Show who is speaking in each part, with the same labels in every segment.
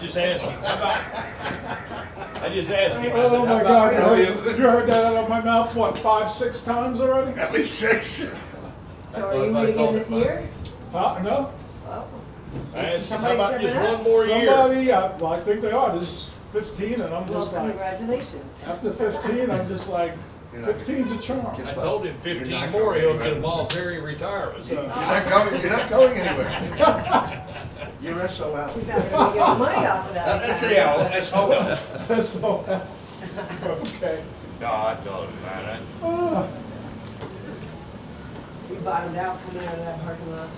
Speaker 1: just asking. I just asked him. I said,
Speaker 2: Oh
Speaker 1: how
Speaker 2: my
Speaker 1: about-
Speaker 2: God, you heard that out of my mouth, what, 5, 6 times already?
Speaker 3: At least 6.
Speaker 4: So are you moving in this year?
Speaker 2: No?
Speaker 4: Oh.
Speaker 1: I asked, how
Speaker 4: Somebody
Speaker 1: about
Speaker 4: stepping
Speaker 1: just
Speaker 4: up?
Speaker 1: one more year?
Speaker 2: Somebody, well, I think they are, this is 15, and I'm
Speaker 4: Well,
Speaker 2: just like,
Speaker 4: congratulations.
Speaker 2: after 15, I'm just like, 15's a charm.
Speaker 1: I told him 15
Speaker 3: You're not
Speaker 1: more,
Speaker 3: going
Speaker 1: he'll
Speaker 3: anywhere.
Speaker 1: get a voluntary retirement.
Speaker 2: So-
Speaker 3: You're not going anywhere. You're SOL.
Speaker 4: He's not gonna be getting money off of that.
Speaker 3: Not SAL, SOL.
Speaker 2: That's so, okay.
Speaker 1: No, I told him, man,
Speaker 2: Ah,
Speaker 4: We bottomed out coming out of that parking lot.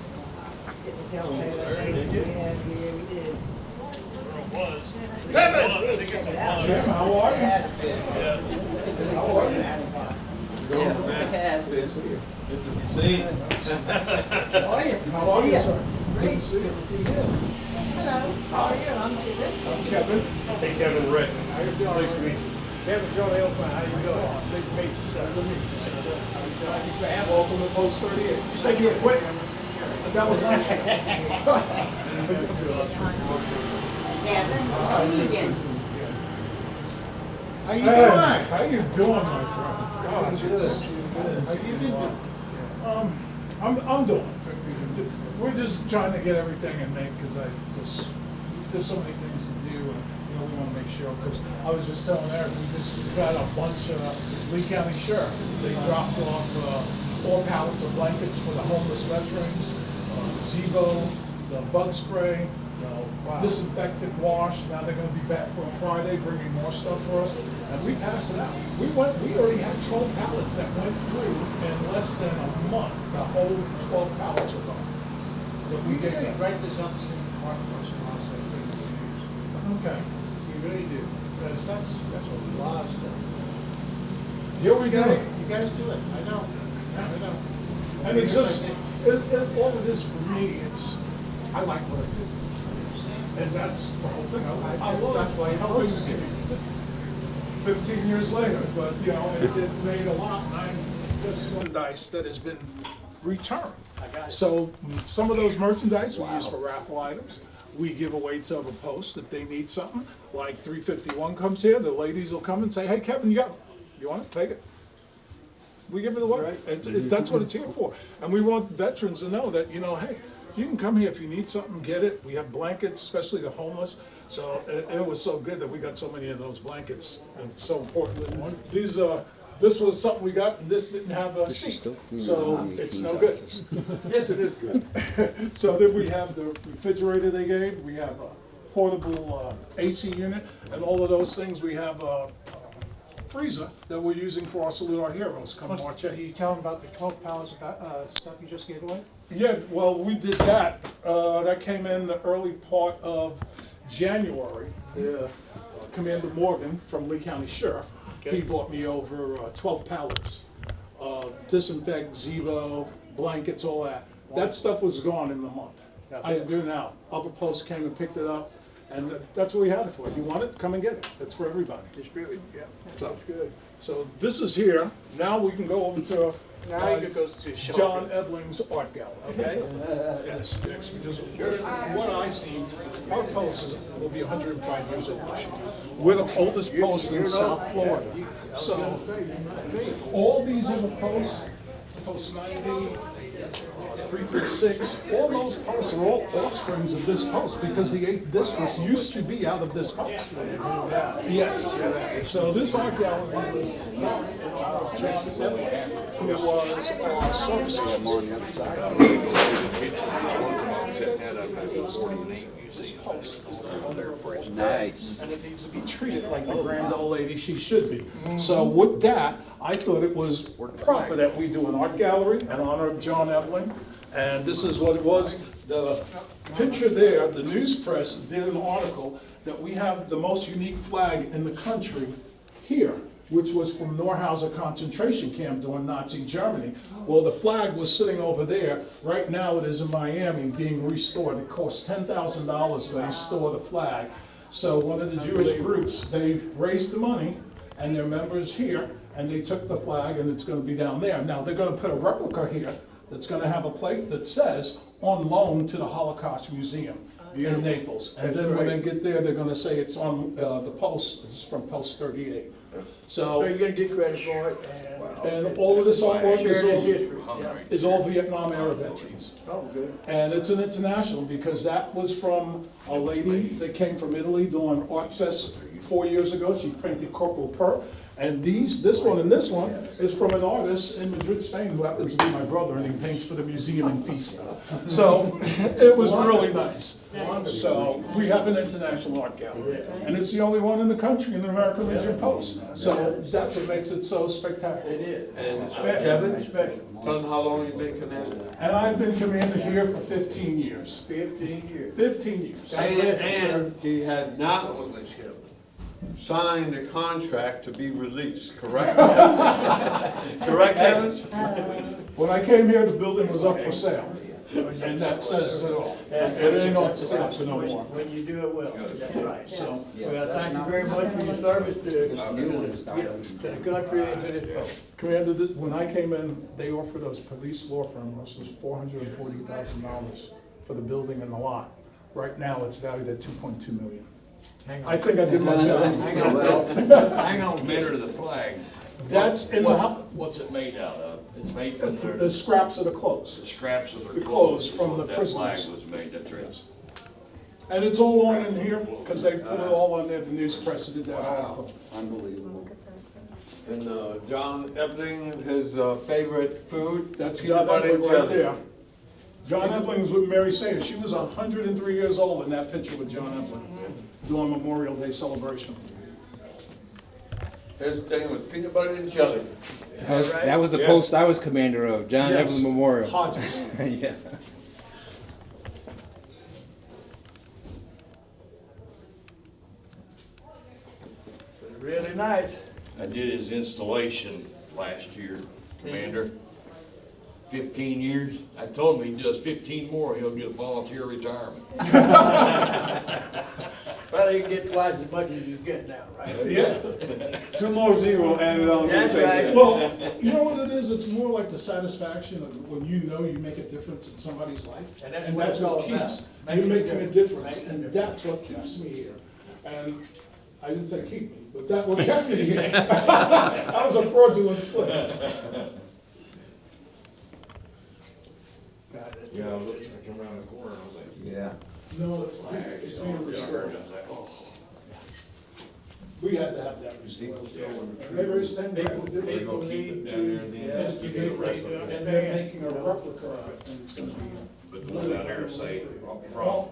Speaker 4: Getting the tailpipe that day. Yeah, we did.
Speaker 3: Kevin!
Speaker 4: Check it out.
Speaker 2: Jim, how are you?
Speaker 4: Has been.
Speaker 2: How are you?
Speaker 4: Yeah, it has been.
Speaker 1: See?
Speaker 4: How are you?
Speaker 2: How are you, sir?
Speaker 4: Great, good to see you. Hello, how are you? I'm Tina.
Speaker 2: I'm Kevin.
Speaker 1: Hey, Kevin Rick.
Speaker 2: How you doing?
Speaker 1: Nice to meet you. Kevin, Joe Aucoin, how you doing?
Speaker 2: Big meet you. Welcome to Post 38. You said you were quick. But that was nice.
Speaker 4: Kevin, how are you again?
Speaker 3: How you
Speaker 2: Hey,
Speaker 3: doing?
Speaker 2: how you doing, my friend?
Speaker 3: Oh, good. How you been?
Speaker 2: I'm doing. We're just trying to get everything in make, because there's so many things to do, and, we want to make sure, because I was just telling Eric, we just got a bunch of Lee County Sheriff. They dropped off 4 pallets of blankets for the homeless veterans, Zevo, the bug spray, disinfectant wash. Now they're gonna be back on Friday, bringing more stuff for us, and we passed it out. We already had 12 pallets that went through in less than a month. The whole 12 pallets are gone. But we gave them.
Speaker 3: Write this up, send it to Mark once in a while, so I think we use.
Speaker 2: Okay.
Speaker 3: You really do, because that's a lot of stuff.
Speaker 2: Here we
Speaker 3: You
Speaker 2: go.
Speaker 3: guys do it, I know, I know.
Speaker 2: And it's just, all it is for me, I like what I do. And that's the whole thing. I love
Speaker 3: That's why you
Speaker 2: helping
Speaker 3: post it.
Speaker 2: 15 years later, but, it made a lot, and I'm just merchandise that has been returned. So some of those merchandise we use for raffle items. We give away to other posts if they need something. Like 351 comes here, the ladies will come and say, hey, Kevin, you got it. You want it? Take it. We give it away. That's what it's here for. And we want veterans to know that, hey, you can come here if you need something, get it. We have blankets, especially the homeless. So it was so good that we got so many of those blankets. And so important. This was something we got, and this didn't have a seat, so it's no good.
Speaker 1: Yes, it is good.
Speaker 2: So then we have the refrigerator they gave, we have a portable AC unit, and all of those things. We have a freezer that we're using for our Salute Our Heroes come March 8th.
Speaker 5: Can you tell them about the 12 pallets of stuff you just gave away?
Speaker 2: Yeah, well, we did that. That came in the early part of January. Commander Morgan from Lee County Sheriff, he brought me over 12 pallets. Disinfect, Zevo, blankets, all that. That stuff was gone in the month. I do now. Other posts came and picked it up, and that's what we had it for. You want it, come and get it. It's for everybody.
Speaker 1: Distribute, yeah.
Speaker 2: So good. So this is here. Now we can go over to
Speaker 5: Now you can go to show.
Speaker 2: John Ebling's art gallery.
Speaker 1: Okay.
Speaker 2: Yes, because what I see, our post will be 105 years old this year. We're the oldest post in South Florida. So all these other posts, post 90, 336, all those posts are all offsprings of this post because the 8th district used to be out of this post. Yes. So this art gallery was John Edling, who was our service
Speaker 6: Nice.
Speaker 2: and it needs to be treated like the grand old lady she should be. So with that, I thought it was proper that we do an art gallery in honor of John Eblin. And this is what it was. The picture there, the news press did an article that we have the most unique flag in the country here, which was from Norhauser concentration camp during Nazi Germany. Well, the flag was sitting over there. Right now it is in Miami being restored. It costs $10,000 to restore the flag. So one of the Jewish groups, they raised the money and their members here, and they took the flag and it's gonna be down there. Now they're gonna put a replica here that's gonna have a plate that says, "On loan to the Holocaust Museum in Naples." And then when they get there, they're gonna say it's on, the Post, this is from Post 38.
Speaker 6: So
Speaker 2: So,
Speaker 6: you're gonna get credit for it
Speaker 2: and all of this artwork
Speaker 6: share that
Speaker 2: is
Speaker 6: history. Yeah.
Speaker 2: all, is all Vietnam era veterans.
Speaker 6: Oh, good.
Speaker 2: And it's an international, because that was from a lady that came from Italy doing Art Fest 4 years ago. She painted Corporal Per. And this one and this one is from an artist in Madrid, Spain, who happens to be my brother, and he paints for the museum in Pisa. So it was really nice. So we have an international art gallery, and it's the only one in the country in the American Legion Post. So that's what makes it so spectacular.
Speaker 6: It is.
Speaker 3: And
Speaker 6: Kevin?
Speaker 3: Kevin,
Speaker 6: Special.
Speaker 3: tell them how long you've been commander.
Speaker 2: And I've been commander here for 15 years.
Speaker 6: 15 years.
Speaker 2: 15 years.
Speaker 3: And he had not signed a contract to be released, correct? Correct, Kevin?
Speaker 2: When I came here, the building was up for sale, and that says it all. It ain't on sale for no more.
Speaker 6: When you do it well, that's right.
Speaker 2: So,
Speaker 6: Well, thank you very much for your service to the country and to this post.
Speaker 2: Commander, when I came in, they offered us police law firm, this was $440,000 for the building and the lot. Right now, it's valued at $2.2 million.
Speaker 6: Hang on.
Speaker 2: I think I did my job.
Speaker 6: Hang on. Hang on.
Speaker 1: Commander of the flag.
Speaker 2: That's in the,
Speaker 1: What's it made out of? It's made from
Speaker 2: the
Speaker 1: the
Speaker 2: scraps of the clothes.
Speaker 1: scraps of
Speaker 2: the
Speaker 1: their
Speaker 2: clothes
Speaker 1: clothes.
Speaker 2: from the
Speaker 1: That flag
Speaker 2: prisoners.
Speaker 1: was made, that's right.
Speaker 2: And it's all on in here, because they put it all on there, the news press did that article.
Speaker 3: Unbelievable. And John Ebling, his favorite food?
Speaker 2: That's John
Speaker 3: peanut butter
Speaker 2: Ebling right
Speaker 3: jelly.
Speaker 2: there. John Ebling was with Mary Sayers. She was 103 years old in that picture with John Ebling, doing Memorial Day celebration.
Speaker 3: His thing was peanut butter and jelly.
Speaker 7: That was the
Speaker 3: Yeah.
Speaker 7: post I was commander of, John
Speaker 2: Yes.
Speaker 7: Evelyn Memorial.
Speaker 2: Hodges.
Speaker 7: Yeah.
Speaker 6: Really nice.
Speaker 1: I did his installation last year, Commander. 15 years. I told him he does 15 more, he'll get a volunteer retirement.
Speaker 6: Well, you can get twice as much as you get now, right?
Speaker 2: Yeah.
Speaker 5: 2 more zero added on.
Speaker 6: That's right.
Speaker 2: Well, you know what it is? It's more like the satisfaction of when you know you make a difference in somebody's life.
Speaker 6: And that's
Speaker 2: And
Speaker 6: what
Speaker 2: that's
Speaker 6: it's all
Speaker 2: what keeps,
Speaker 6: about.
Speaker 2: you're
Speaker 6: Making a
Speaker 2: making a
Speaker 6: difference.
Speaker 2: difference,
Speaker 6: Making a
Speaker 2: and
Speaker 6: difference.
Speaker 2: that's what keeps me here. And I didn't say keep me, but that what kept me here. I was a fraudulent slip.
Speaker 1: Yeah, I was looking, I come around the corner, I was like,
Speaker 3: Yeah.
Speaker 2: No, it's fine. It's being restored. We had to have that restored. And they raised 10 grand to do it.
Speaker 6: People need to,
Speaker 2: And they're making a replica of it, and it's gonna be.
Speaker 1: but the one down there say, from.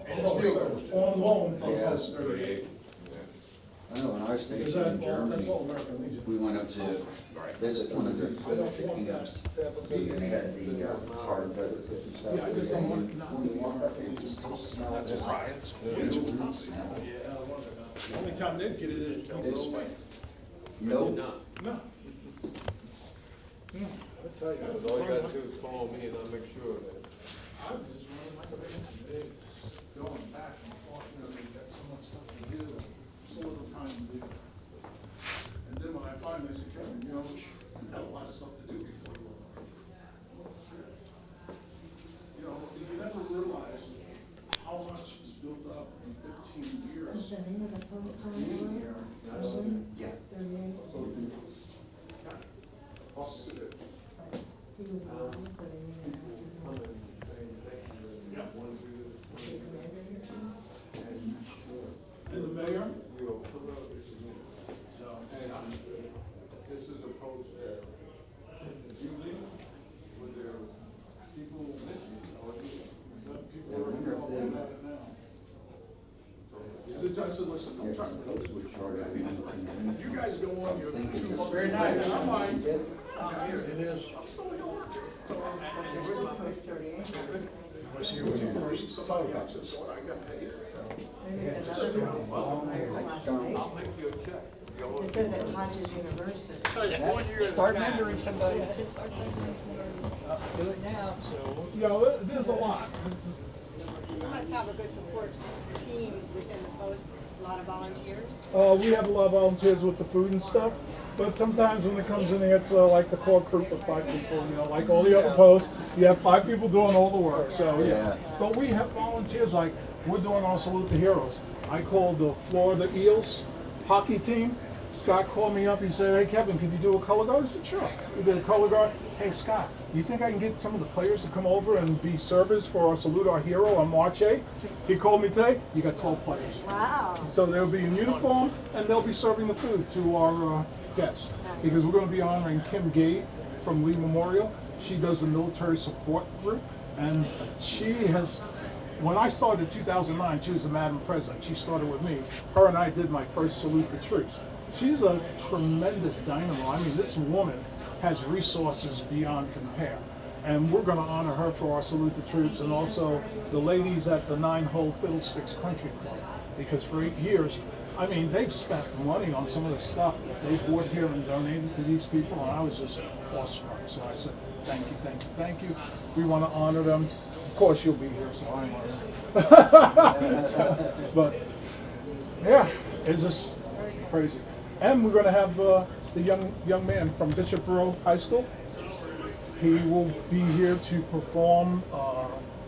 Speaker 2: On loan from
Speaker 3: Yeah.
Speaker 2: Post 38.
Speaker 8: I know when I was
Speaker 2: Is
Speaker 8: stationed
Speaker 2: that,
Speaker 8: in
Speaker 2: that's all
Speaker 8: Germany,
Speaker 2: American Legion.
Speaker 8: we went up to visit one of the
Speaker 2: I don't want that
Speaker 8: camps,
Speaker 2: to have a big.
Speaker 8: and they had the hard veterans and stuff.
Speaker 2: Yeah, I just don't want not to be
Speaker 8: 21
Speaker 2: American
Speaker 8: cases.
Speaker 2: Legion. That's a riot. The only time they'd get it is this way.
Speaker 8: Nope.
Speaker 2: No. I tell you,
Speaker 3: All you gotta do is call me and I'll make sure of that.
Speaker 2: I was just running like a man. It's going back and forth, you know, they got so much stuff to do, and so little time to do. And then when I finally said, Kevin, you know, you got a lot of stuff to do before you. You know, you never realize how much was built up in 15 years.
Speaker 4: What's the name of the post on
Speaker 2: Being
Speaker 4: the
Speaker 2: here.
Speaker 8: Yeah.
Speaker 4: 38? He was the one, so they made it happen.
Speaker 2: Yeah.
Speaker 4: The commander here too?
Speaker 2: And the mayor, so.
Speaker 3: This is a post that, you leave, when there are people missing, or
Speaker 2: People are talking about it now. I said, listen, I'm trying to help you. You guys go on your 2 months.
Speaker 6: Very nice.
Speaker 2: And I'm like,
Speaker 3: It is.
Speaker 2: I'm still in work. So,
Speaker 4: Post 38.
Speaker 2: was here when you first, somebody else said, so I got paid.
Speaker 4: Maybe it's another one.
Speaker 3: I'll make you a check.
Speaker 4: It says at Hodges University.
Speaker 6: Start mentoring somebody.
Speaker 2: So, you know, there's a lot.
Speaker 9: must have a good support team within the post, a lot of volunteers.
Speaker 2: We have a lot of volunteers with the food and stuff, but sometimes when it comes in here, it's like the core group of 5 people, you know, like all the other posts, you have 5 people doing all the work, so yeah. But we have volunteers, like, we're doing our Salute the Heroes. I called the Florida Eels hockey team. Scott called me up, he said, hey Kevin, could you do a color guard? I said, sure. We did a color guard. Hey Scott, you think I can get some of the players to come over and be servers for our Salute Our Hero on March 8th? He called me today, you got 12 players.
Speaker 9: Wow.
Speaker 2: So they'll be in uniform and they'll be serving the food to our guests. Because we're going to be honoring Kim Gade from Lee Memorial. She does the military support group, and she has, when I started in 2009, she was the Madam President. She started with me. Her and I did my first Salute the Troops. She's a tremendous dynamo. I mean, this woman has resources beyond compare. And we're going to honor her for our Salute the Troops, and also the ladies at the 9-Hole Fiddlesticks Country Club. Because for 8 years, I mean, they've spent money on some of the stuff that they bought here and donated to these people, and I was just awestruck. So I said, thank you, thank you, thank you. We want to honor them. Of course, you'll be here, so I'm honored. But yeah, it's just crazy. And we're going to have the young man from Bishopboro High School. He will be here to perform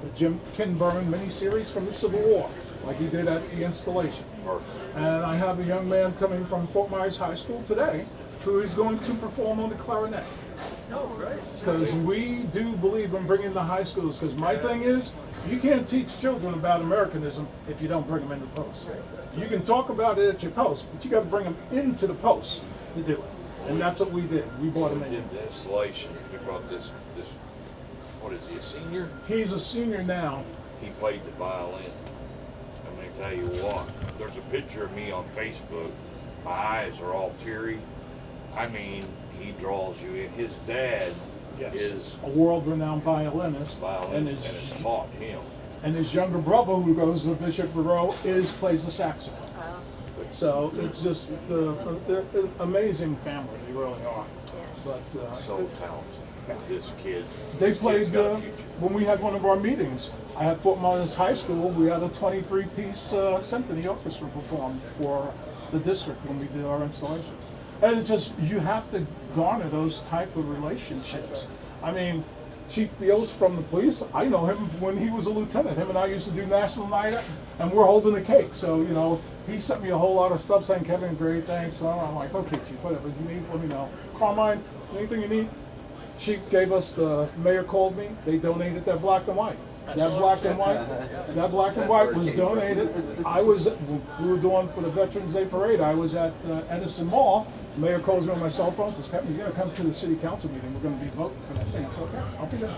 Speaker 2: the Jim Ken Burman miniseries from the Civil War, like he did at the installation. And I have a young man coming from Fort Myers High School today who is going to perform on the clarinet.
Speaker 6: Oh, great.
Speaker 2: Because we do believe in bringing the high schools, because my thing is, you can't teach children about Americanism if you don't bring them in the post. You can talk about it at your post, but you got to bring them into the post to do it. And that's what we did. We brought them
Speaker 1: We
Speaker 2: in.
Speaker 1: did the installation, we brought this, what is he, a senior?
Speaker 2: He's a senior now.
Speaker 1: He played the violin. I'm gonna tell you what, there's a picture of me on Facebook. My eyes are all teary. I mean, he draws you in. His dad
Speaker 2: Yes.
Speaker 1: is
Speaker 2: A world-renowned violinist.
Speaker 1: violin and has taught him.
Speaker 2: And his younger brother, who goes to Bishopboro, plays the saxophone. So it's just the amazing family. They really are. But
Speaker 1: So talented. This kid.
Speaker 2: they
Speaker 1: this
Speaker 2: played
Speaker 1: kid's got a future.
Speaker 2: when we had one of our meetings. I had Fort Myers High School. We had a 23-piece symphony orchestra perform for the district when we did our installation. And it's just, you have to garner those type of relationships. I mean, Chief Beals from the police, I know him when he was a lieutenant. Him and I used to do National Night Out, and we're holding the cake. So, you know, he sent me a whole lot of stuff saying, Kevin, great, thanks. So I'm like, okay, Chief, whatever you need, let me know. Carmine, anything you need? Chief gave us, the mayor called me, they donated that black and white. That black and white was donated. We were doing for the Veterans Day Parade, I was at Edison Mall. The mayor calls me on my cell phone, says, Kevin, you gotta come to the city council meeting, we're gonna be voting for that thing. I said, okay, I'll be there.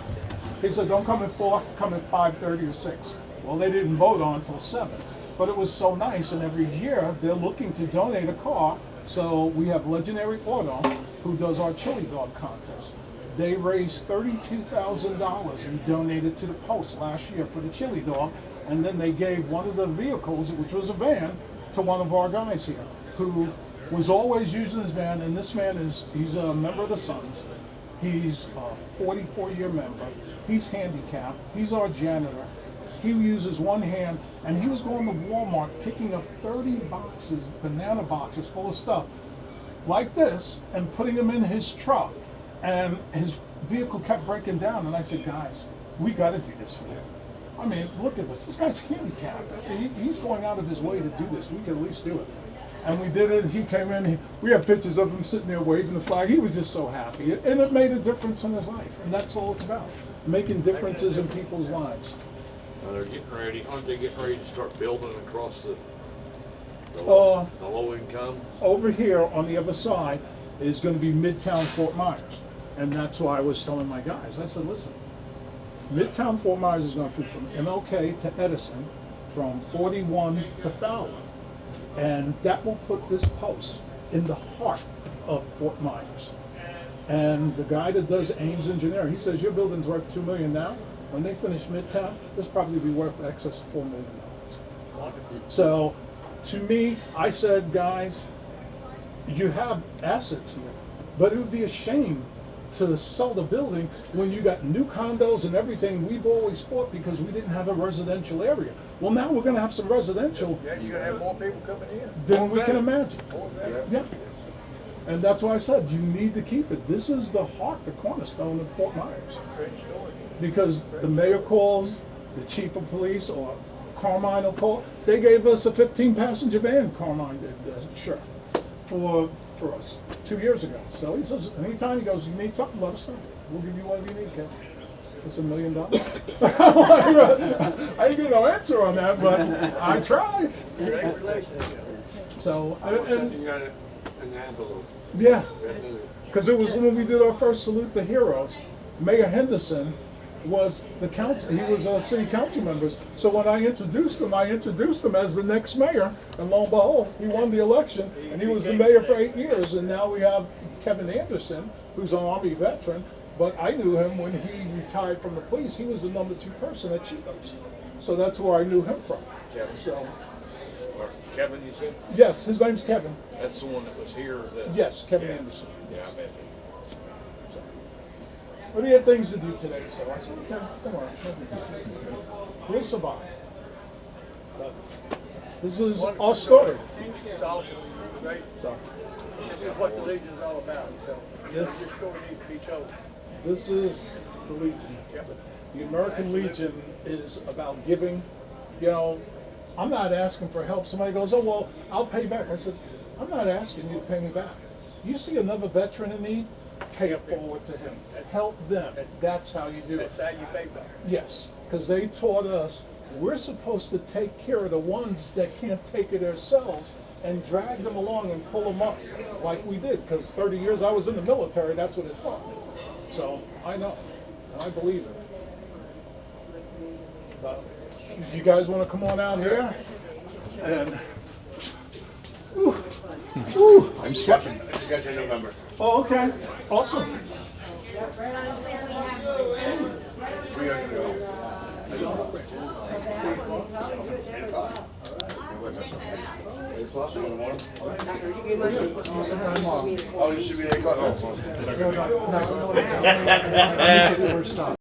Speaker 2: He said, don't come at 4, come at 5:30 or 6. Well, they didn't vote on until 7. But it was so nice, and every year, they're looking to donate a car. So we have Legendary Auto, who does our chili dog contest. They raised $32,000 and donated to the post last year for the chili dog. And then they gave one of the vehicles, which was a van, to one of our guys here, who was always using his van. And this man he's a member of the Sons. He's a 44-year member. He's handicapped. He's our janitor. He uses one hand, and he was going to Walmart picking up 30 boxes, banana boxes full of stuff like this, and putting them in his truck. And his vehicle kept breaking down, and I said, guys, we got to do this for him. I mean, look at this. This guy's handicapped. He's going out of his way to do this. We can at least do it. And we did it. He came in. We have pictures of him sitting there waving the flag. He was just so happy. And it made a difference in his life. And that's all it's about, making differences in people's lives.
Speaker 1: Now they're getting ready, aren't they getting ready to start building across the low income?
Speaker 2: Over here on the other side is going to be Midtown Fort Myers. And that's why I was telling my guys. I said, listen, Midtown Fort Myers is going to fit from MLK to Edison, from 41 to Fowler. And that will put this post in the heart of Fort Myers. And the guy that does Ames Engineering, he says, your building's worth $2 million now. When they finish Midtown, this probably be worth excess of $4 million. So, to me, I said, guys, you have assets here, but it would be a shame to sell the building when you got new condos and everything. We've always fought because we didn't have a residential area. Well, now we're gonna have some residential
Speaker 6: Yeah, you're gonna have more people coming in.
Speaker 2: than we can imagine.
Speaker 6: More value.
Speaker 2: Yeah. And that's why I said, you need to keep it. This is the heart, the cornerstone of Fort Myers.
Speaker 6: Great story.
Speaker 2: Because the mayor calls, the chief of police, or Carmine will call. They gave us a 15-passenger van, Carmine did, sheriff, for us 2 years ago. So he says, anytime he goes, you need something, let us know. We'll give you whatever you need, Kevin. It's $1 million. I didn't get no answer on that, but I tried.
Speaker 6: Great relationship.
Speaker 2: So,
Speaker 3: You got it in the envelope.
Speaker 2: yeah, because it was when we did our first Salute the Heroes. Mayor Henderson was the council, he was a city council member. So when I introduced him as the next mayor, and lo and behold, he won the election, and he was the mayor for 8 years. And now we have Kevin Anderson, who's an Army veteran, but I knew him when he retired from the police. He was the number 2 person at Cheetos. So that's where I knew him from.
Speaker 1: Kevin.
Speaker 2: So,
Speaker 1: Or Kevin, you said?
Speaker 2: yes, his name's Kevin.
Speaker 1: That's the one that was here that.
Speaker 2: Yes, Kevin
Speaker 1: Yeah.
Speaker 2: Anderson.
Speaker 1: Yeah, I met him.
Speaker 2: But he had things to do today, so I said, okay, come on. We'll survive. But this is our story.
Speaker 6: It's awesome. Great.
Speaker 2: So
Speaker 6: This is what the Legion is all about, so
Speaker 2: Yes.
Speaker 6: this story needs to be told.
Speaker 2: this is the Legion.
Speaker 6: Yep.
Speaker 2: The American Legion is about giving. You know, I'm not asking for help. Somebody goes, oh, well, I'll pay back. I said, I'm not asking you to pay me back. You see another veteran in need, pay it forward to him. Help them. That's how you do it.
Speaker 6: That's how you pay back.
Speaker 2: Yes, because they taught us we're supposed to take care of the ones that can't take it themselves and drag them along and pull them up like we did. Because 30 years I was in the military, that's what it taught me. So I know, and I believe it. But you guys want to come on out here? And
Speaker 10: I'm sketching. I just got your new number.
Speaker 2: oh, okay, awesome.
Speaker 10: We are go. Oh, you should be 8 o'clock.
Speaker 2: First stop.